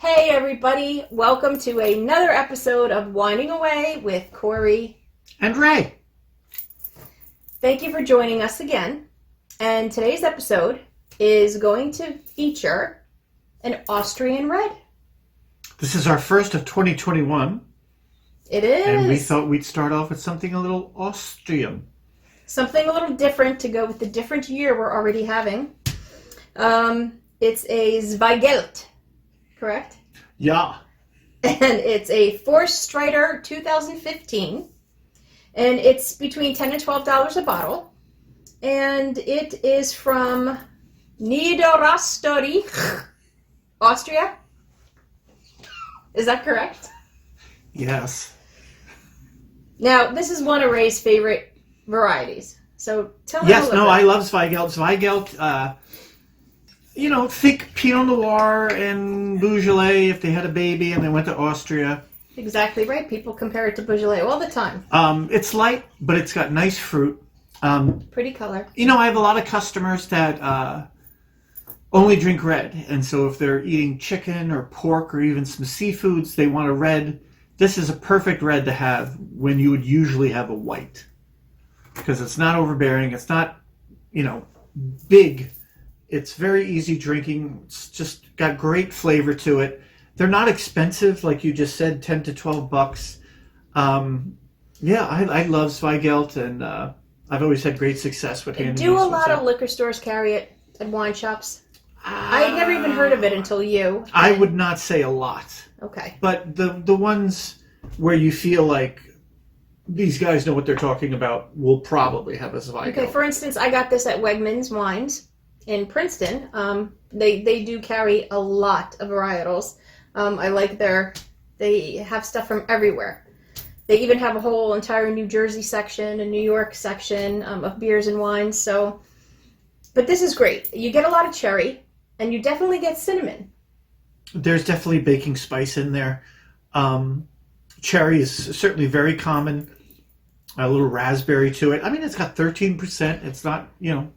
Hey everybody, welcome to another episode of Winding Away with Corie and Ray. Thank you for joining us again. And today's episode is going to feature an Austrian red. This is our first of 2021. It is. And we thought we'd start off with something a little Austrian. Something a little different to go with the different year we're already having. It's a Zweigelt, correct? Yeah. And it's a Forstreiter 2015. And it's between $10 and $12 a bottle. And it is from Niederösterreich, Austria. Is that correct? Yes. Now, this is one of Ray's favorite varieties. So tell me a little bit. I love Zweigelt. Zweigelt, think Pinot Noir and Beaujolais if they had a baby and they went to Austria. Exactly right. People compare it to Beaujolais all the time. It's light, but it's got nice fruit. Pretty color. I have a lot of customers that only drink red. And so if they're eating chicken or pork or even some seafoods, they want a red. This is a perfect red to have when you would usually have a white. Because it's not overbearing. It's not, big. It's very easy drinking. It's just got great flavor to it. They're not expensive, like you just said, $10 to $12. I love Zweigelt, and I've always had great success with handing Do a lot of liquor stores carry it at wine shops? I had never even heard of it until you. I would not say a lot. Okay. But the ones where you feel like these guys know what they're talking about will probably have a Zweigelt. Okay, for instance, I got this at Wegmans Wines in Princeton. They do carry a lot of varietals. I like they have stuff from everywhere. They even have a whole entire New Jersey section, a New York section of beers and wines. But this is great. You get a lot of cherry, and you definitely get cinnamon. There's definitely baking spice in there. Cherry is certainly very common. A little raspberry to it. I mean, it's got 13%. It's not, No.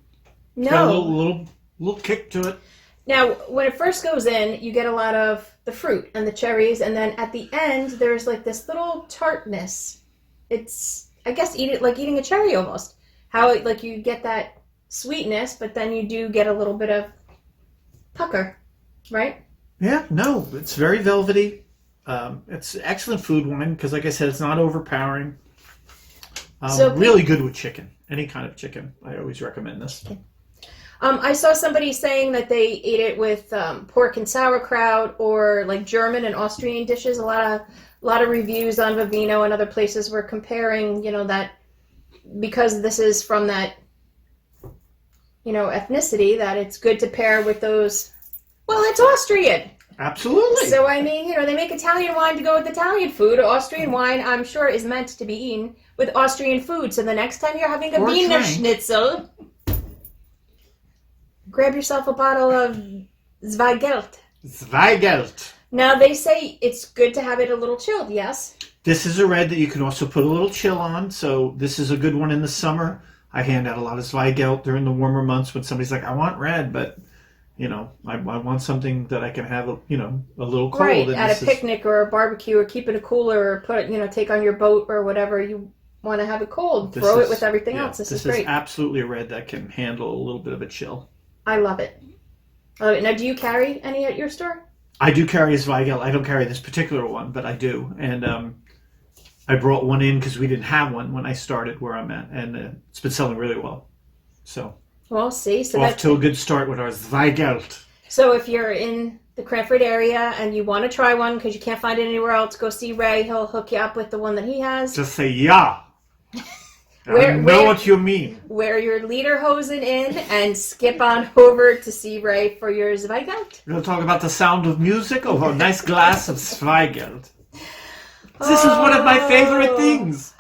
Got a little kick to it. Now, when it first goes in, you get a lot of the fruit and the cherries, and then at the end, there's like this little tartness. It's, I guess, eating a cherry almost. How, you get that sweetness, but then you do get a little bit of pucker, right? Yeah, no, it's very velvety. It's excellent food wine because, like I said, it's not overpowering. Really good with chicken. Any kind of chicken. I always recommend this. I saw somebody saying that they ate it with pork and sauerkraut or like German and Austrian dishes. A lot of reviews on Vivino and other places were comparing, that because this is from that, ethnicity, that it's good to pair with those. Well, it's Austrian. Absolutely. So, I mean, they make Italian wine to go with Italian food. Austrian wine, I'm sure, is meant to be eaten with Austrian food. So the next time you're having a Wiener Schnitzel, grab yourself a bottle of Zweigelt. Zweigelt. Now, they say it's good to have it a little chilled, yes? This is a red that you can also put a little chill on. So this is a good one in the summer. I hand out a lot of Zweigelt during the warmer months when somebody's like, I want red, but... I want something that I can have, a little cold. Right, and at a picnic or a barbecue or keep in a cooler or put it, take on your boat or whatever you want to have it cold. Throw it with everything else. This is great. This is absolutely a red that can handle a little bit of a chill. I love it. Now, do you carry any at your store? I do carry a Zweigelt. I don't carry this particular one, but I do. And I brought one in because we didn't have one when I started where I'm at. And it's been selling really well. So... Well, see, so off to a good start with our Zweigelt. So if you're in the Cranford area and you want to try one because you can't find it anywhere else, go see Ray. He'll hook you up with the one that he has. Just say yeah. I know what you mean. Wear your lederhosen in and skip on over to see Ray for your Zweigelt. We'll talk about the sound of music over a nice glass of Zweigelt. This is one of my favorite things.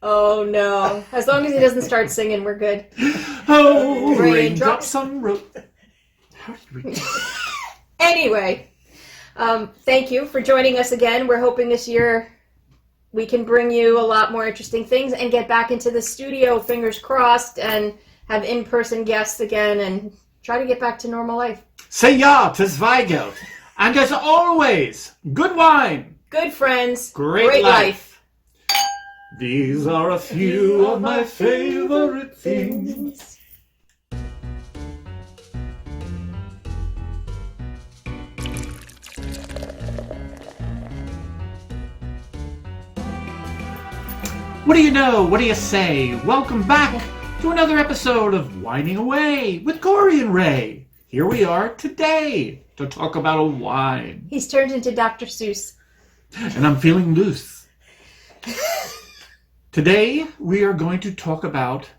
Oh, no. As long as he doesn't start singing, we're good. Oh, raindrops on road. How did we... Anyway, thank you for joining us again. We're hoping this year we can bring you a lot more interesting things and get back into the studio, fingers crossed, and have in-person guests again and try to get back to normal life. Say ja to Zweigelt. And as always, good wine. Good friends. Great life. These are a few of my favorite things. What do you know? What do you say? Welcome back to another episode of Whining Away with Corie and Ray. Here we are today to talk about a wine. He's turned into Dr. Seuss. And I'm feeling loose. Today we are going to talk about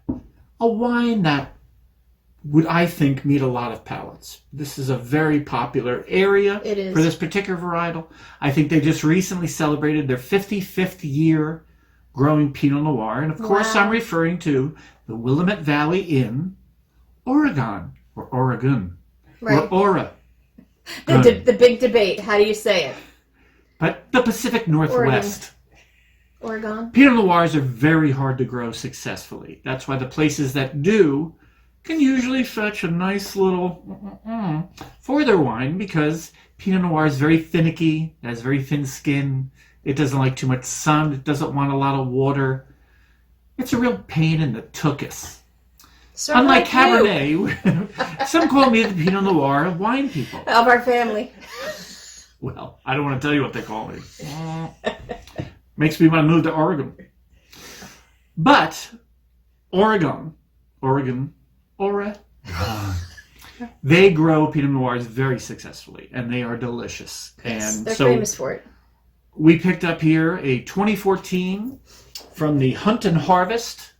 a wine that would, I think, meet a lot of palates. This is a very popular area for this particular varietal. I think they just recently celebrated their 55th year growing Pinot Noir. And of course, I'm referring to the Willamette Valley in Oregon, or Oregon, or Ora. The big debate. How do you say it? But the Pacific Northwest. Oregon. Pinot Noirs are very hard to grow successfully. That's why the places that do can usually fetch a nice little for their wine, because Pinot Noir is very finicky, it has very thin skin. It doesn't like too much sun. It doesn't want a lot of water. It's a real pain in the tuchus. So unlike Cabernet, some call me the Pinot Noir of wine people. Of our family. Well, I don't want to tell you what they call me. Makes me want to move to Oregon. But Oregon, they grow Pinot Noirs very successfully, and they are delicious. Yes, and they're famous for it. We picked up here a 2014 from the Hunt and Harvest.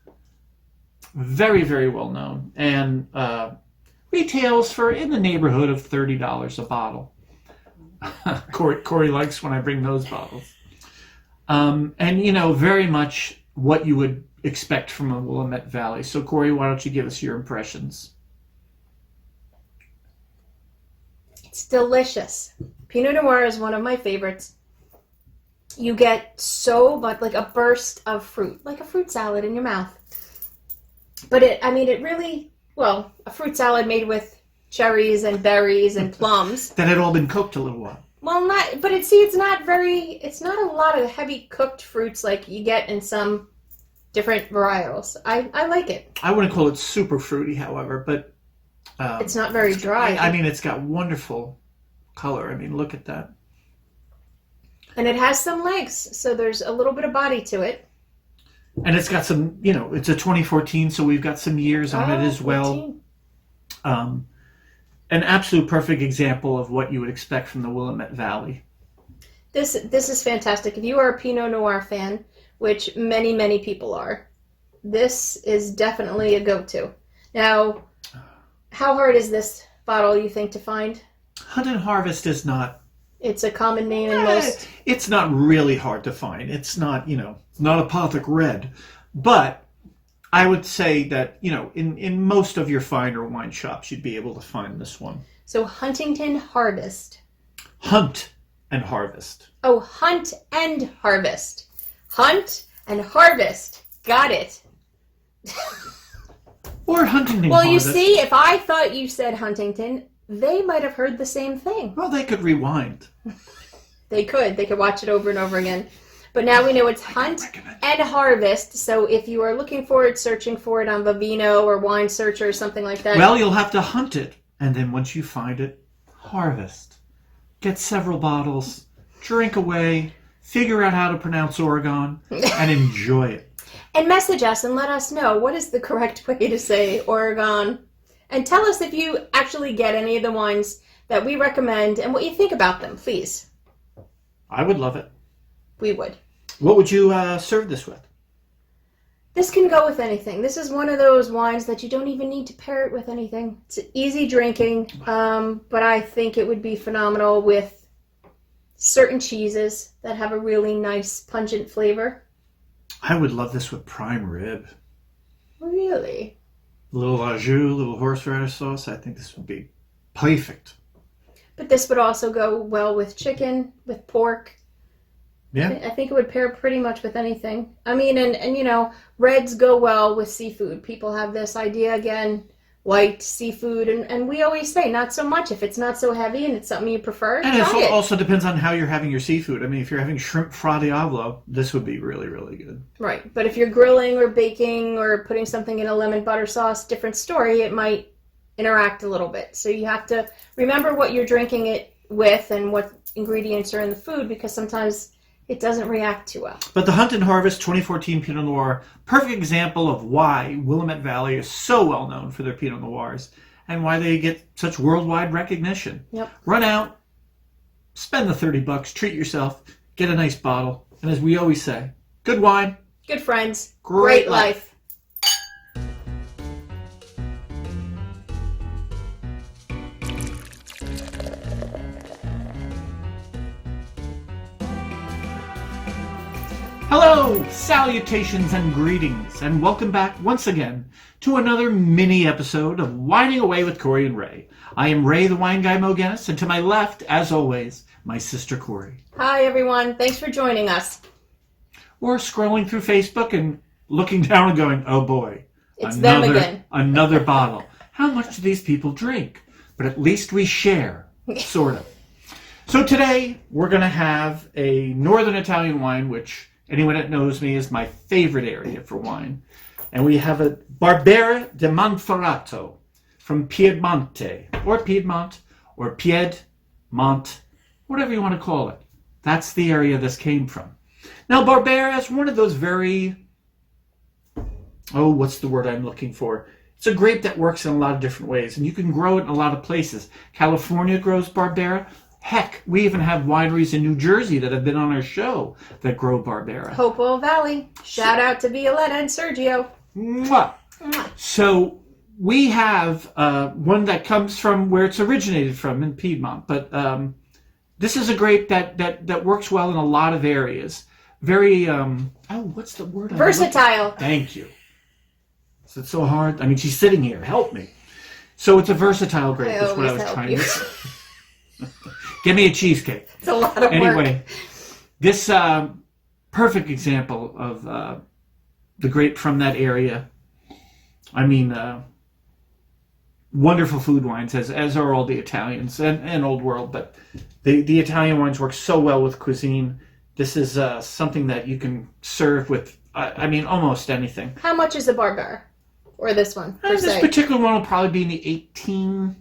Very, very well known. And retails for in the neighborhood of $30 a bottle. Corie likes when I bring those bottles. And, very much what you would expect from a Willamette Valley. So, Corie, why don't you give us your impressions? It's delicious. Pinot Noir is one of my favorites. You get so much, like a burst of fruit, like a fruit salad in your mouth. But it really, a fruit salad made with cherries and berries and plums. That had all been cooked a little while. Well, it's not a lot of heavy cooked fruits like you get in some different varietals. I like it. I wouldn't call it super fruity, however, but... it's not very dry. It's got wonderful color. Look at that. And it has some legs, so there's a little bit of body to it. And it's got some, it's a 2014, so we've got some years on it as well. 14. An absolute perfect example of what you would expect from the Willamette Valley. This is fantastic. If you are a Pinot Noir fan, which many, many people are, this is definitely a go-to. Now, how hard is this bottle, you think, to find? Hunt and Harvest is not... It's a common name in most... It's not really hard to find. It's not, not Apothic Red. But I would say that, in most of your finer wine shops, you'd be able to find this one. So Huntington Harvest. Hunt and Harvest. Oh, Hunt and Harvest. Hunt and Harvest. Got it. Or Huntington Harvest. Well, you see, if I thought you said Huntington, they might have heard the same thing. Well, they could rewind. They could. They could watch it over and over again. But now we know it's Hunt and Harvest. So if you are looking for it, searching for it on Vivino or Wine Searcher or something like that. Well, you'll have to hunt it. And then once you find it, harvest. Get several bottles, drink away, figure out how to pronounce Oregon, and enjoy it. And message us and let us know what is the correct way to say Oregon. And tell us if you actually get any of the wines that we recommend and what you think about them, please. I would love it. We would. What would you serve this with? This can go with anything. This is one of those wines that you don't even need to pair it with anything. It's easy drinking, but I think it would be phenomenal with certain cheeses that have a really nice pungent flavor. I would love this with prime rib. Really? A little au jus, a little horseradish sauce. I think this would be perfect. But this would also go well with chicken, with pork. Yeah. I think it would pair pretty much with anything. And reds go well with seafood. People have this idea again white seafood, and we always say not so much. If it's not so heavy and it's something you prefer, And try it it. also depends on how you're having your seafood. I mean, if you're having shrimp fra diavolo, this would be really, really good. Right, but if you're grilling or baking or putting something in a lemon butter sauce, different story, it might interact a little bit. So you have to remember what you're drinking it with and what ingredients are in the food, because sometimes it doesn't react too well. But the Hunt and Harvest 2014 Pinot Noir, perfect example of why Willamette Valley is so well known for their Pinot Noirs and why they get such worldwide recognition. Yep. Run out, spend the $30, treat yourself, get a nice bottle, and as we always say, good wine, Good friends, great great life. Hello, salutations and greetings, and welcome back once again to another mini episode of Whining Away with Corie and Ray. I am Ray, the wine guy Mo Guinness, and to my left, as always, my sister Corie. Hi, everyone. Thanks for joining us. We're scrolling through Facebook and looking down and going, oh boy, It's them again. another bottle. How much do these people drink? But at least we share, sort of. So today, we're going to have a Northern Italian wine, which anyone that knows me is my favorite area for wine. And we have a Barbera di Monferrato from Piedmont, or Piedmont, whatever you want to call it. That's the area this came from. Now, Barbera is one of those very, what's the word I'm looking for? It's a grape that works in a lot of different ways, and you can grow it in a lot of places. California grows Barbera. Heck, we even have wineries in New Jersey that have been on our show that grow Barbera. Hopewell Valley. Shout out to Violetta and Sergio. Mwah. Mwah. So we have one that comes from where it's originated from in Piedmont, but this is a grape that works well in a lot of areas. Very, what's the word? Versatile. Thank you. Is it so hard? I mean, she's sitting here. Help me. So it's a versatile grape. That's what I was trying to say. Give me a cheesecake. It's a lot of work. Anyway, this perfect example of the grape from that area. I mean, wonderful food wines, as are all the Italians and Old World. But the Italian wines work so well with cuisine. This is something that you can serve with, almost anything. How much is a Barbera? Or this one, per This se? particular one will probably be in the $18,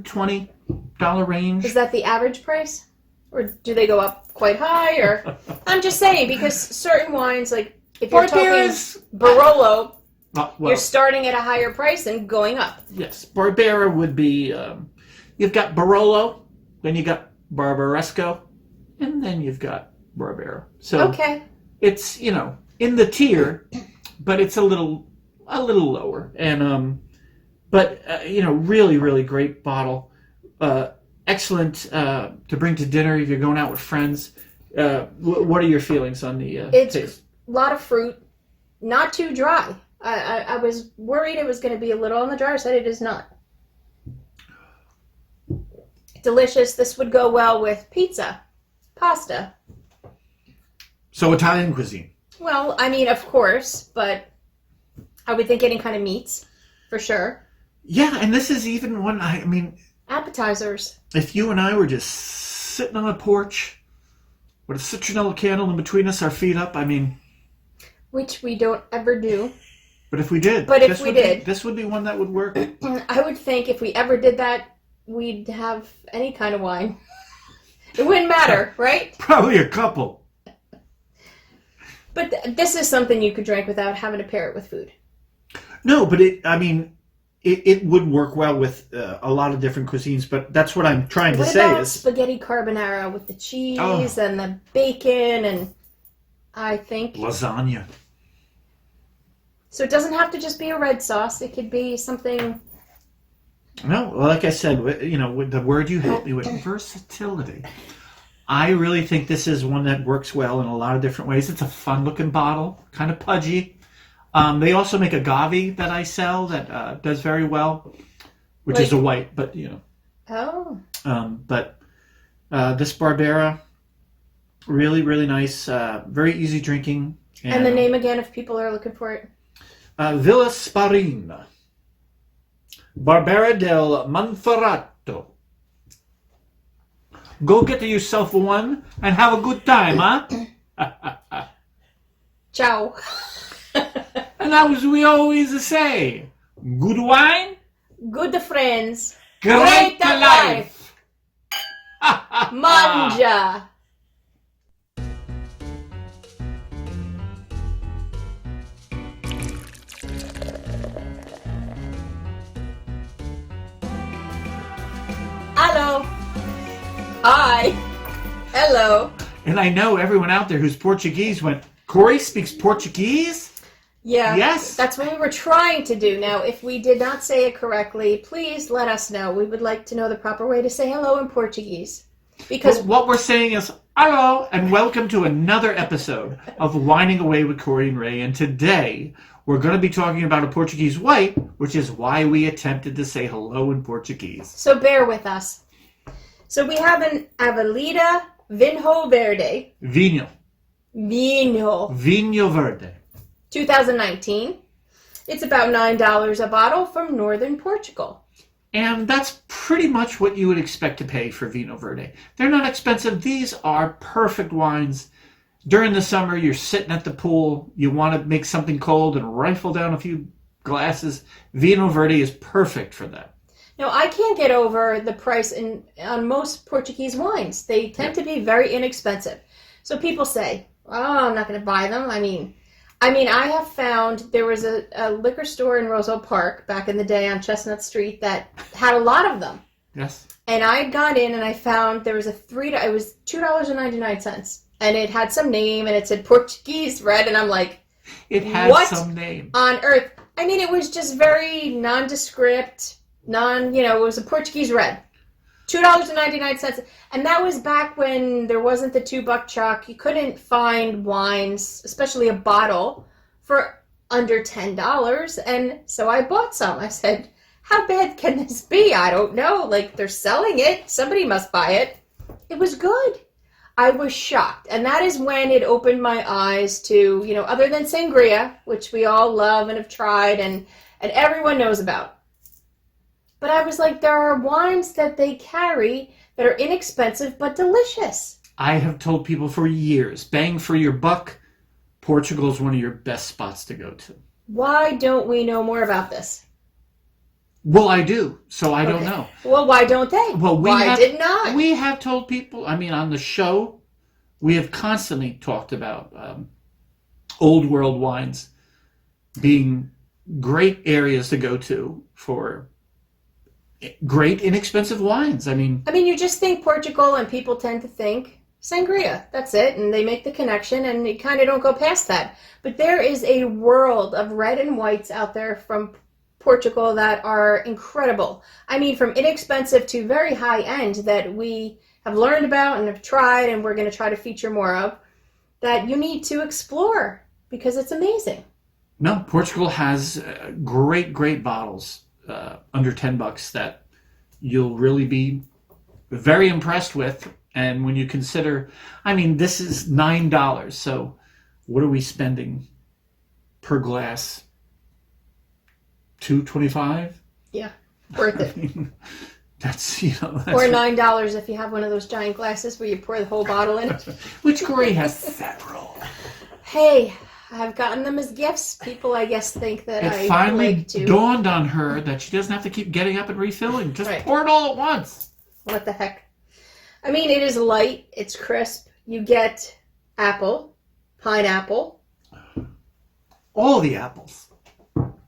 $20 range. Is that the average price? Or do they go up quite high? Or I'm just saying, because certain wines, like if you're Barbera's- talking Barolo, Well, you're starting at a higher price and going up. yes, Barbera would be, you've got Barolo, then you got Barbaresco, and then you've got Barbera. So Okay. it's, in the tier, but it's a little lower. And, really, really great bottle. Excellent to bring to dinner if you're going out with friends. What are your feelings on the It's taste? a lot of fruit, not too dry. I was worried it was going to be a little on the drier side. It is not. Delicious. This would go well with pizza, pasta. So Italian cuisine. Well, I mean, of course, but I would think any kind of meats, for sure. Yeah, and this is even one, Appetizers. if you and I were just sitting on a porch with a citronella candle in between us, our feet up, Which we don't ever do. but if we did, But if we did. this would be one that would work. I would think if we ever did that, we'd have any kind of wine. It wouldn't matter, right? Probably a couple. But this is something you could drink without having to pair it with food. No, but it would work well with a lot of different cuisines, but that's what I'm trying to What say about is spaghetti carbonara with the cheese Oh. and the bacon and I think... lasagna. So it doesn't have to just be a red sauce. It could be something... No, well, like I said, with the word you helped me with, versatility. I really think this is one that works well in a lot of different ways. It's a fun-looking bottle, kind of pudgy. They also make agave that I sell that does very well, which is a white, but Oh. But this Barbera, really, really nice, very easy drinking. And the name again, if people are looking for it? Villa Sparina. Barbera del Monferrato. Go get yourself one and have a good time, huh? Ciao. And as we always say, good wine, Good friends. great life. Manja. Hello. Hi. Hello. And I know everyone out there who's Portuguese went, Corie speaks Portuguese? Yeah. Yes. That's what we were trying to do. Now, if we did not say it correctly, please let us know. We would like to know the proper way to say hello in Portuguese. Because What we're saying is, hello, and welcome to another episode of Whining Away with Corie and Ray. And today, we're going to be talking about a Portuguese white, which is why we attempted to say hello in Portuguese. so bear with us. So we have an Avelita Vinho Verde. Vinho. Vinho. Vinho Verde. 2019. It's about $9 a bottle from northern Portugal. And that's pretty much what you would expect to pay for Vinho Verde. They're not expensive. These are perfect wines. During the summer, you're sitting at the pool. You want to make something cold and rifle down a few glasses. Vinho Verde is perfect for that. Now, I can't get over the price on most Portuguese wines. They tend to be very inexpensive. So people say, oh, I'm not going to buy them. I mean, I have found there was a liquor store in Roselle Park back in the day on Chestnut Street that had a lot of them. Yes. And I had gone in and I found there was it was $2.99. And it had some name and it said Portuguese red. And I'm like, It has what some name. on earth? I mean, it was just very nondescript, it was a Portuguese red. $2.99. And that was back when there wasn't the $2 chuck. You couldn't find wines, especially a bottle, for under $10. And so I bought some. I said, how bad can this be? I don't know. Like, they're selling it. Somebody must buy it. It was good. I was shocked. And that is when it opened my eyes to, other than sangria, which we all love and have tried and everyone knows about. But I was like, there are wines that they carry that are inexpensive but delicious. I have told people for years, bang for your buck, Portugal is one of your best spots to go to. Why don't we know more about this? Well, I do, so I don't know. Well, why don't they? Well, why did not? We have told people, on the show, we have constantly talked about old world wines being great areas to go to for great inexpensive wines. I mean, you just think Portugal and people tend to think sangria. That's it. And they make the connection and they kind of don't go past that. But there is a world of red and whites out there from Portugal that are incredible. From inexpensive to very high end that we have learned about and have tried and we're going to try to feature more of that you need to explore because it's amazing. No, Portugal has great bottles. Under $10 that you'll really be very impressed with. And when you consider, this is $9. So what are we spending per glass? $2.25? Yeah, worth it. That's, or $9 if you have one of those giant glasses where you pour the whole bottle in. Which Corie has several. Hey, I've gotten them as gifts. People, I guess, think that it finally dawned on her that she doesn't have to keep getting up and refilling. Just pour it all at once. What the heck? It is light. It's crisp. You get apple, pineapple. All the apples.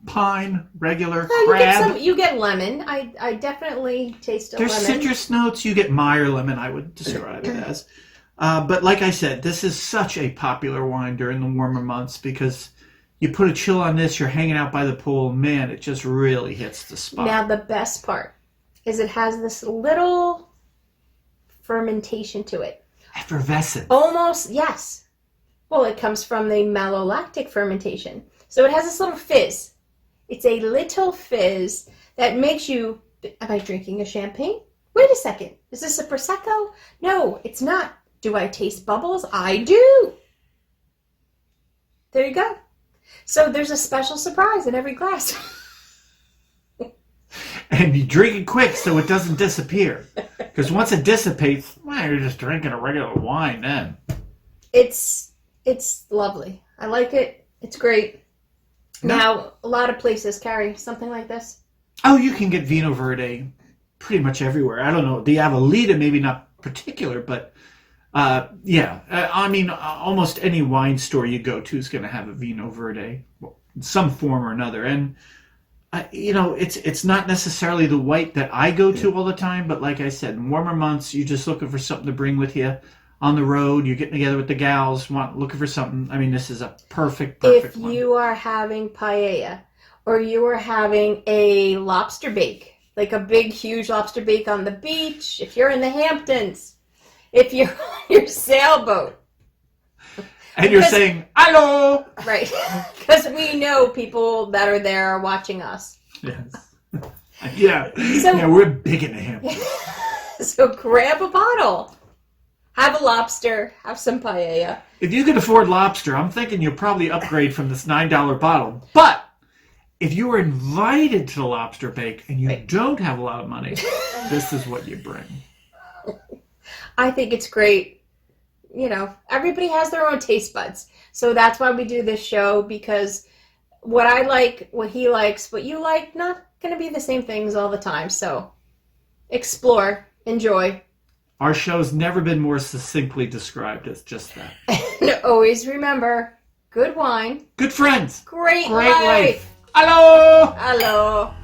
Pine, regular, crab. You get lemon. I definitely taste a lemon. There's citrus notes. You get Meyer lemon, I would describe it as. But like I said, this is such a popular wine during the warmer months because you put a chill on this, you're hanging out by the pool, man, it just really hits the spot. Now, the best part is it has this little fermentation to it. Effervescent. Almost, yes. Well, it comes from the malolactic fermentation. So it has this little fizz. It's a little fizz that makes you, am I drinking a champagne? Wait a second. Is this a Prosecco? No, it's not. Do I taste bubbles? I do. There you go. So there's a special surprise in every glass. And you drink it quick so it doesn't disappear. Because once it dissipates, well, you're just drinking a regular wine then. It's lovely. I like it. It's great. No. Now, a lot of places carry something like this. Oh, you can get Vino Verde pretty much everywhere. I don't know. The Avelita, maybe not particular, but yeah. I mean, almost any wine store you go to is going to have a Vino Verde in some form or another. And, it's not necessarily the white that I go to all the time, but like I said, in warmer months, you're just looking for something to bring with you on the road. You're getting together with the gals, looking for something. I mean, this is a perfect If one. you are having paella or you are having a lobster bake, like a big, huge lobster bake on the beach, if you're in the Hamptons, if you're on your sailboat. And you're saying, hello! Right. Because we know people that are there are watching us. Yes. Yeah. Yeah, we're big in the Hamptons. So grab a bottle. Have a lobster. Have some paella. If you can afford lobster, I'm thinking you'll probably upgrade from this $9 bottle. But if you were invited to the lobster bake and you don't have a lot of money, this is what you bring. I think it's great. Everybody has their own taste buds. So that's why we do this show, because what I like, what he likes, what you like, not going to be the same things all the time. So explore, enjoy. Our show's never been more succinctly described as just that. And always remember, good wine. Good friends. Great life. life. Hello. Hello.